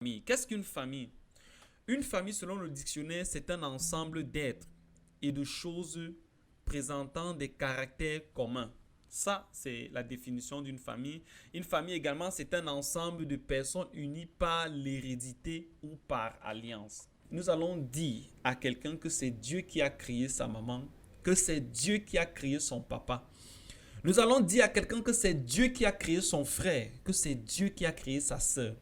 Qu'est-ce qu'une famille? Une famille, selon le dictionnaire, c'est un ensemble d'êtres et de choses présentant des caractères communs. Ça, c'est la définition d'une famille. Une famille également, c'est un ensemble de personnes unies par l'hérédité ou par alliance. Nous allons dire à quelqu'un que c'est Dieu qui a créé sa maman, que c'est Dieu qui a créé son papa. Nous allons dire à quelqu'un que c'est Dieu qui a créé son frère, que c'est Dieu qui a créé sa sœur.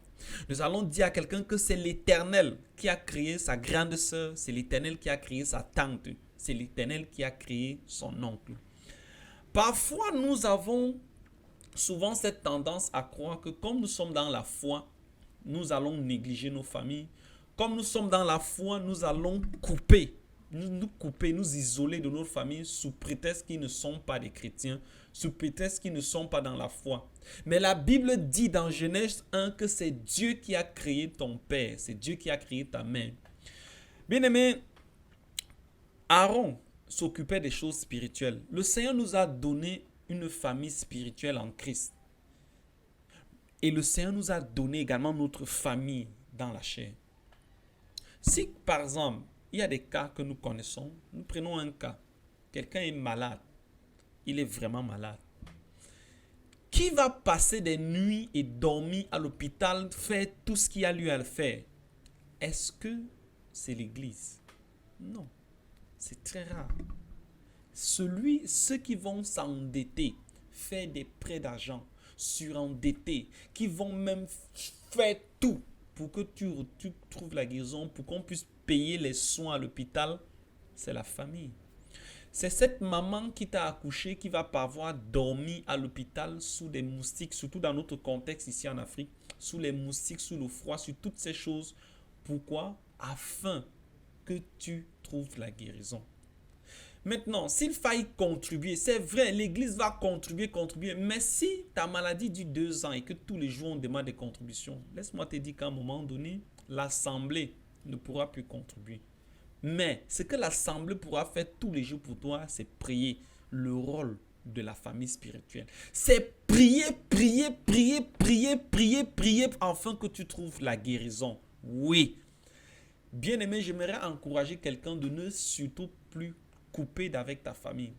Nous allons dire à quelqu'un que c'est l'Éternel qui a créé sa grande sœur, c'est l'Éternel qui a créé sa tante, c'est l'Éternel qui a créé son oncle. Parfois, nous avons souvent cette tendance à croire que comme nous sommes dans la foi, nous allons négliger nos familles. Comme nous sommes dans la foi, nous allons nous isoler de nos familles sous prétexte qu'ils ne sont pas des chrétiens, sous prétexte qu'ils ne sont pas dans la foi. Mais la Bible dit dans Genèse 1 que c'est Dieu qui a créé ton père, c'est Dieu qui a créé ta mère. Bien aimé, Aaron s'occupait des choses spirituelles. Le Seigneur nous a donné une famille spirituelle en Christ. Et le Seigneur nous a donné également notre famille dans la chair. Si par exemple, il y a des cas que nous connaissons, nous prenons un cas. Quelqu'un est malade. Il est vraiment malade. Qui va passer des nuits et dormir à l'hôpital, faire tout ce qu'il y a lui à faire? Est-ce que c'est l'église? Non. C'est très rare. Ceux qui vont s'endetter, faire des prêts d'argent, surendetter, qui vont même faire tout pour que tu trouves la guérison, pour qu'on puisse payer les soins à l'hôpital, c'est la famille. C'est cette maman qui t'a accouché qui va pouvoir dormir à l'hôpital sous des moustiques, surtout dans notre contexte ici en Afrique, sous les moustiques, sous le froid, sur toutes ces choses. Pourquoi? Afin que tu trouves la guérison. Maintenant, s'il faille contribuer, c'est vrai, l'église va contribuer, mais si ta maladie dure 2 ans et que tous les jours on demande des contributions, laisse-moi te dire qu'à un moment donné, l'assemblée ne pourra plus contribuer. Mais ce que l'assemblée pourra faire tous les jours pour toi, c'est prier. Le rôle de la famille spirituelle, c'est prier, afin que tu trouves la guérison. Oui. Bien aimé, j'aimerais encourager quelqu'un de ne surtout plus couper d'avec ta famille.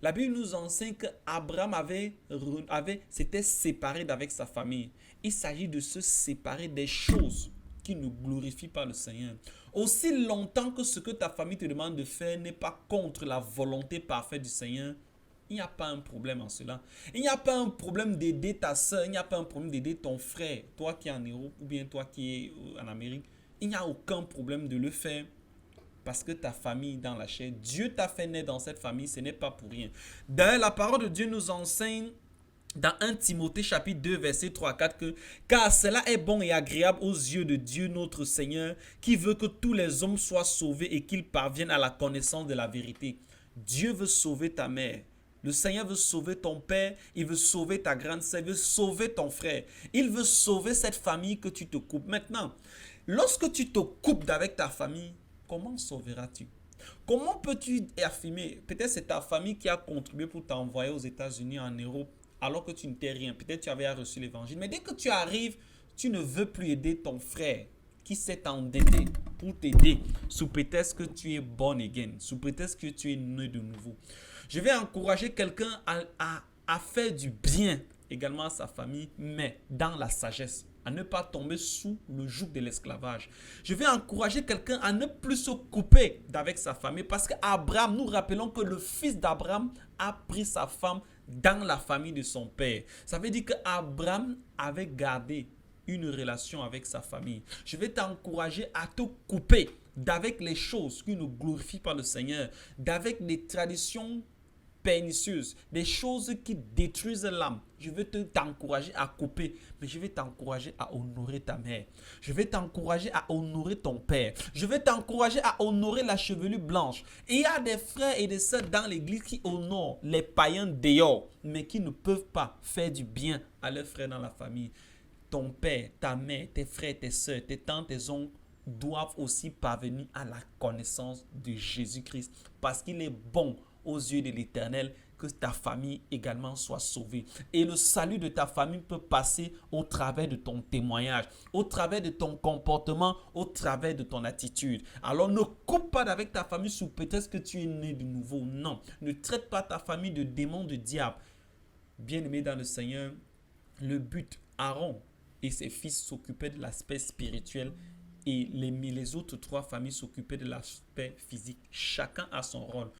La Bible nous enseigne qu'Abraham s'était séparé d'avec sa famille. Il s'agit de se séparer des choses qui ne glorifient pas le Seigneur. Aussi longtemps que ce que ta famille te demande de faire n'est pas contre la volonté parfaite du Seigneur, il n'y a pas un problème en cela. Il n'y a pas un problème d'aider ta soeur, il n'y a pas un problème d'aider ton frère, toi qui es en Europe ou bien toi qui es en Amérique. Il n'y a aucun problème de le faire parce que ta famille dans la chair, Dieu t'a fait naître dans cette famille, ce n'est pas pour rien. D'ailleurs, la parole de Dieu nous enseigne dans 1 Timothée chapitre 2 verset 3 à 4 que car cela est bon et agréable aux yeux de Dieu notre Seigneur qui veut que tous les hommes soient sauvés et qu'ils parviennent à la connaissance de la vérité. Dieu veut sauver ta mère. Le Seigneur veut sauver ton père, il veut sauver ta grande sœur, il veut sauver ton frère. Il veut sauver cette famille que tu te coupes. Maintenant, lorsque tu te coupes d'avec ta famille, comment sauveras-tu? Comment peux-tu affirmer? Peut-être c'est ta famille qui a contribué pour t'envoyer aux États-Unis, en Europe, alors que tu ne t'es rien. Peut-être tu avais reçu l'évangile. Mais dès que tu arrives, tu ne veux plus aider ton frère qui s'est endetté pour t'aider sous prétexte que tu es born again, sous prétexte que tu es né de nouveau. Je vais encourager quelqu'un à faire du bien également à sa famille, mais dans la sagesse, à ne pas tomber sous le joug de l'esclavage. Je vais encourager quelqu'un à ne plus se couper d'avec sa famille parce qu'Abraham, nous rappelons que le fils d'Abraham a pris sa femme dans la famille de son père. Ça veut dire qu'Abraham avait gardé une relation avec sa famille. Je vais t'encourager à te couper d'avec les choses qui ne glorifient pas le Seigneur, d'avec des traditions pernicieuses, des choses qui détruisent l'âme. Je vais t'encourager à couper, mais je vais t'encourager à honorer ta mère. Je vais t'encourager à honorer ton père. Je vais t'encourager à honorer la chevelure blanche. Et il y a des frères et des sœurs dans l'église qui honorent les païens dehors, mais qui ne peuvent pas faire du bien à leurs frères dans la famille. Ton père, ta mère, tes frères, tes sœurs, tes tantes, tes oncles doivent aussi parvenir à la connaissance de Jésus-Christ parce qu'il est bon aux yeux de l'Éternel que ta famille également soit sauvée. Et le salut de ta famille peut passer au travers de ton témoignage, au travers de ton comportement, au travers de ton attitude. Alors ne coupe pas avec ta famille sous prétexte que tu es né de nouveau. Non, ne traite pas ta famille de démons, de diables. Bien-aimé dans le Seigneur, le but, Aaron et ses fils s'occupaient de l'aspect spirituel et les autres trois familles s'occupaient de l'aspect physique. Chacun a son rôle.